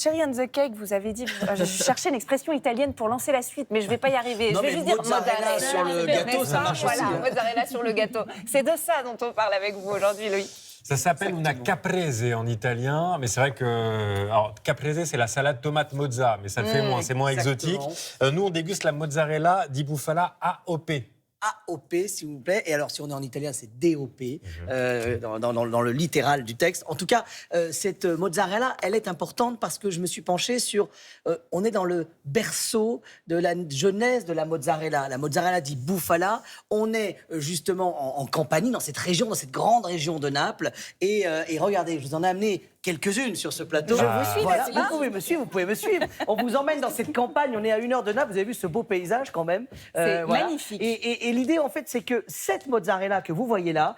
cherry on the cake, vous avez dit. Je cherchais une expression italienne pour lancer la suite, mais je ne vais pas y arriver. Non, je vais juste dire mozzarella sur le gâteau, ça marche aussi. Voilà, mozzarella sur le gâteau. C'est de ça dont on parle avec vous aujourd'hui, Loïc. Ça s'appelle una caprese en italien, mais c'est vrai que... Alors, caprese, c'est la salade tomate mozza, mais ça le fait moins, c'est moins exotique. Nous, on déguste la mozzarella di bufala AOP. AOP, s'il vous plaît. Et alors, si on est en italien, c'est DOP, dans le littéral du texte. En tout cas, cette mozzarella, elle est importante parce que je me suis penché sur... on est dans le berceau de la jeunesse de la mozzarella di bufala. On est justement en Campanie, dans cette région, dans cette grande région de Naples. Et regardez, je vous en ai amené quelques-unes sur ce plateau. Je vous suis, voilà. n'est-ce pas ? Vous pouvez me suivre. On vous emmène dans cette campagne, on est à 1 heure de Naples, vous avez vu ce beau paysage quand même. C'est magnifique. Et l'idée, en fait, c'est que cette mozzarella que vous voyez là,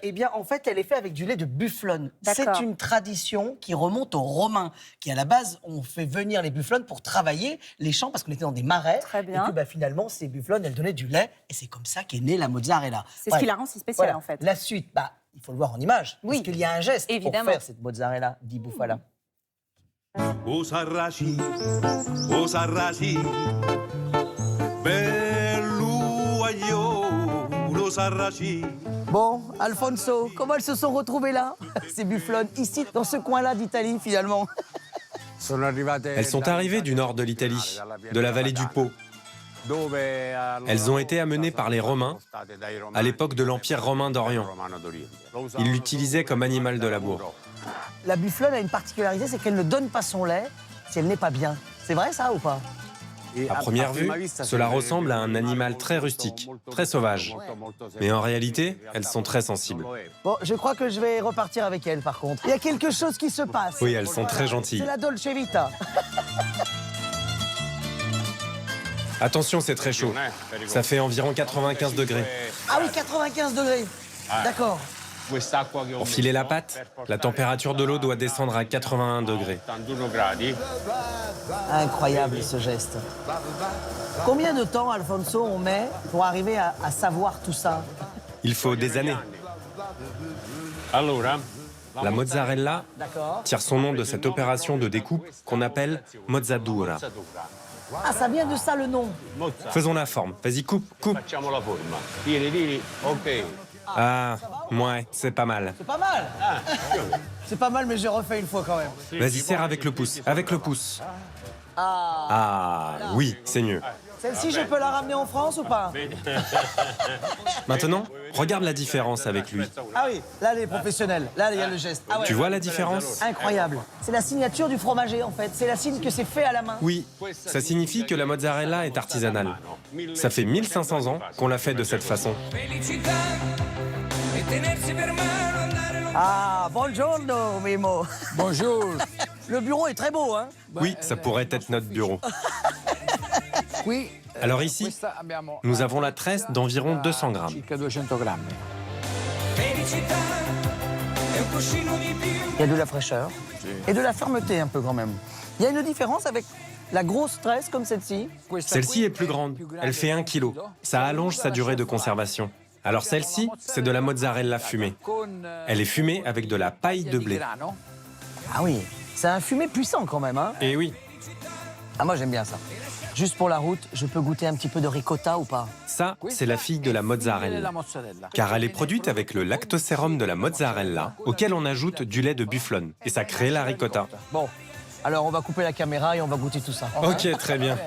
eh bien, en fait, elle est faite avec du lait de bufflone. C'est une tradition qui remonte aux Romains, qui à la base ont fait venir les bufflones pour travailler les champs parce qu'on était dans des marais. Très bien. Et que finalement, ces bufflones, elles donnaient du lait et c'est comme ça qu'est née la mozzarella. C'est ce qui la rend si spéciale, en fait. La suite, il faut le voir en image, Oui. parce qu'il y a un geste Évidemment. pour faire cette mozzarella di bufala. O Sarraci, bello Sarraci. Bon, Alfonso, comment elles se sont retrouvées là, ces bufflones, ici, dans ce coin-là d'Italie, finalement? Elles sont arrivées du nord de l'Italie, de la vallée du Pô. Elles ont été amenées par les Romains à l'époque de l'Empire romain d'Orient. Ils l'utilisaient comme animal de labour. La bufflone a une particularité, c'est qu'elle ne donne pas son lait si elle n'est pas bien. C'est vrai ça ou pas? À première vue, cela ressemble à un animal très rustique, très sauvage. Mais en réalité, elles sont très sensibles. Bon, je crois que je vais repartir avec elle par contre. Il y a quelque chose qui se passe. Oui, elles sont très gentilles. C'est la Dolce Vita. Attention, c'est très chaud. Ça fait environ 95 degrés. Ah oui, 95 degrés. D'accord. Pour filer la pâte, la température de l'eau doit descendre à 81 degrés. Incroyable ce geste. Combien de temps, Alfonso, on met pour arriver à savoir tout ça? Il faut des années. La mozzarella tire son nom de cette opération de découpe qu'on appelle mozzadura. Ah, ça vient de ça le nom. Faisons la forme. Vas-y, coupe, coupe. Ah, ouais, c'est pas mal. C'est pas mal. C'est pas mal, mais je refais une fois quand même. Vas-y, serre avec le pouce, avec le pouce. Ah, oui, c'est mieux. Celle-ci, je peux la ramener en France ou pas? Maintenant, regarde la différence avec lui. Ah oui, là, les professionnels. Là, il y a le geste. Ah ouais. Tu vois la différence? Incroyable. C'est la signature du fromager, en fait. C'est la signe que c'est fait à la main. Oui, ça signifie que la mozzarella est artisanale. Ça fait 1500 ans qu'on l'a fait de cette façon. Ah, buongiorno, Mimo. Bonjour. Le bureau est très beau, hein? Oui, ça pourrait être notre bureau. Qui, Alors ici, nous avons la tresse d'environ 200 grammes. circa 200 grammi. Il y a de la fraîcheur et de la fermeté un peu quand même. Il y a une différence avec la grosse tresse comme celle-ci. Celle-ci est plus grande, elle fait 1 kg. Ça allonge sa durée de conservation. Alors celle-ci, c'est de la mozzarella fumée. Elle est fumée avec de la paille de blé. Ah oui, c'est un fumé puissant quand même, hein? Et oui, Ah, moi j'aime bien ça. Juste pour la route, je peux goûter un petit peu de ricotta ou pas? ça, c'est la fille de la mozzarella. Car elle est produite avec le lactosérum de la mozzarella, auquel on ajoute du lait de bufflone. Et ça crée la ricotta. Bon, alors on va couper la caméra et on va goûter tout ça. Ok, très bien.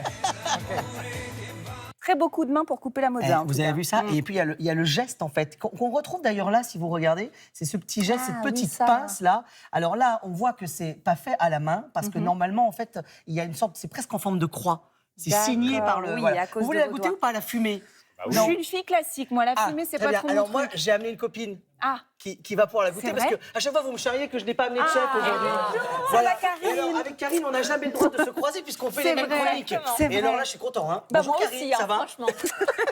Très beau coup de main pour couper la mozza. Vous avez vu ça? Et puis il y a le geste en fait, qu'on retrouve d'ailleurs là si vous regardez. C'est ce petit geste, cette petite pince là. Alors là, on voit que c'est pas fait à la main parce que normalement en fait, il y a une sorte, c'est presque en forme de croix. C'est signé par le... Oui, voilà. à cause Vous voulez de la vos goûter doigts. ou pas, la fumée? Je suis une fille classique, moi, la fumée, c'est très pas bien. trop Alors mon moi, truc. j'ai amené une copine Ah, qui va pouvoir la goûter C'est parce vrai que à chaque fois vous me charriez que je n'ai pas amené de chef aujourd'hui. Voilà, Karine. Et alors, avec Karine, on n'a jamais le droit de se croiser puisqu'on fait les mêmes vrai, chroniques. c'est Et alors vrai. là, je suis content. Hein. bah, Bonjour moi Karine, aussi, hein, ça va? franchement.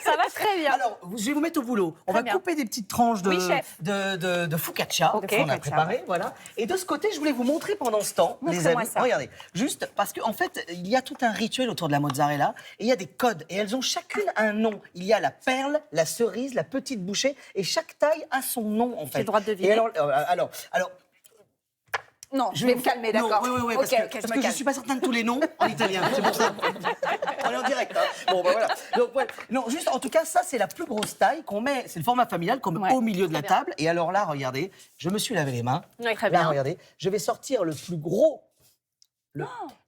Ça va très bien. Alors, je vais vous mettre au boulot. On va bien. couper des petites tranches Oui, chef. de focaccia Ok, qu'on a focaccia. préparé, voilà. Et de ce côté, je voulais vous montrer pendant ce temps, les Montrez-moi amis. ça. Regardez, juste parce qu'en fait, il y a tout un rituel autour de la mozzarella et il y a des codes et elles ont chacune un nom. Il y a la perle, la cerise, la petite bouchée et chaque taille a son nom en fait. le droit de deviner. Et alors, Non, je vais me calmer, d'accord. Oui, Ok, parce que, ok, je parce me que je calme. suis pas certain de tous les noms en italien, c'est pour ça. On est en direct. Hein. Bon, bah voilà. Donc, voilà. Non, juste, en tout cas, ça, c'est la plus grosse taille qu'on met, c'est le format familial qu'on met Ouais, au milieu de la très bien. table. Et alors là, regardez, je me suis lavé les mains. Oui, très Là, bien. regardez, je vais sortir le plus gros,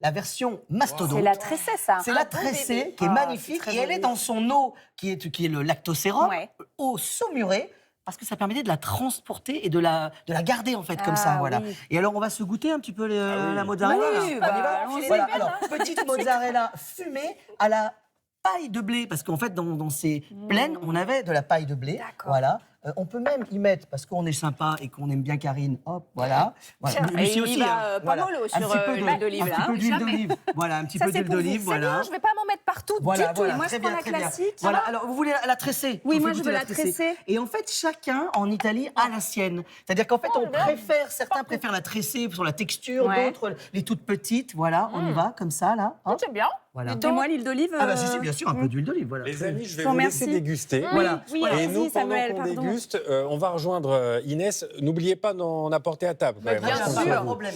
la version mastodonte. C'est la tressée, ça. C'est la tressée qui est Ah, magnifique c'est très et elle est joli. dans son eau qui est le lactosérum, Ouais. eau saumurée, parce que ça permettait de la transporter et de la garder en fait comme ça, Ah, voilà. oui. Et alors on va se goûter un petit peu la mozzarella. Oui, là. bah, On y va allons-y. Voilà, alors petite mozzarella fumée à la paille de blé, parce qu'en fait dans ces plaines on avait de la paille de blé, D'accord. voilà. On peut même y mettre, parce qu'on est sympa et qu'on aime bien Karine, hop, voilà. Tiens, Lucie et il aussi, va, hein, pas voilà. mollo Un sur, petit peu l'huile d'olive, un là, petit peu hein. d'huile Jamais. d'olive, voilà, un petit Ça, peu c'est d'huile pour vous. d'olive, C'est voilà. bien, je vais pas m'en mettre partout Voilà, du tout. voilà, Moi, très je prends bien, la très bien. classique. Voilà, alors vous voulez la tressée? Oui, Je vous moi, fais je goûter veux la tressée. Et en fait, chacun en Italie a la sienne. C'est-à-dire qu'en fait, on préfère, certains préfèrent la tressée sur la texture, Ouais. d'autres les toutes petites. Voilà, on y va comme ça, là. hop. C'est bien. Voilà. Et moi, l'huile d'olive. Ah bah si, bien sûr, un peu d'huile d'olive, voilà. Les amis, je vais Je vous vous laisser remercie. déguster. Voilà. Oui, Et allez-y, nous, pendant Samuel, qu'on pardon. déguste, on va rejoindre Inès. N'oubliez pas d'en apporter à table. quand même, bien hein, Voilà, je sûr. pense pas à de vous. problème.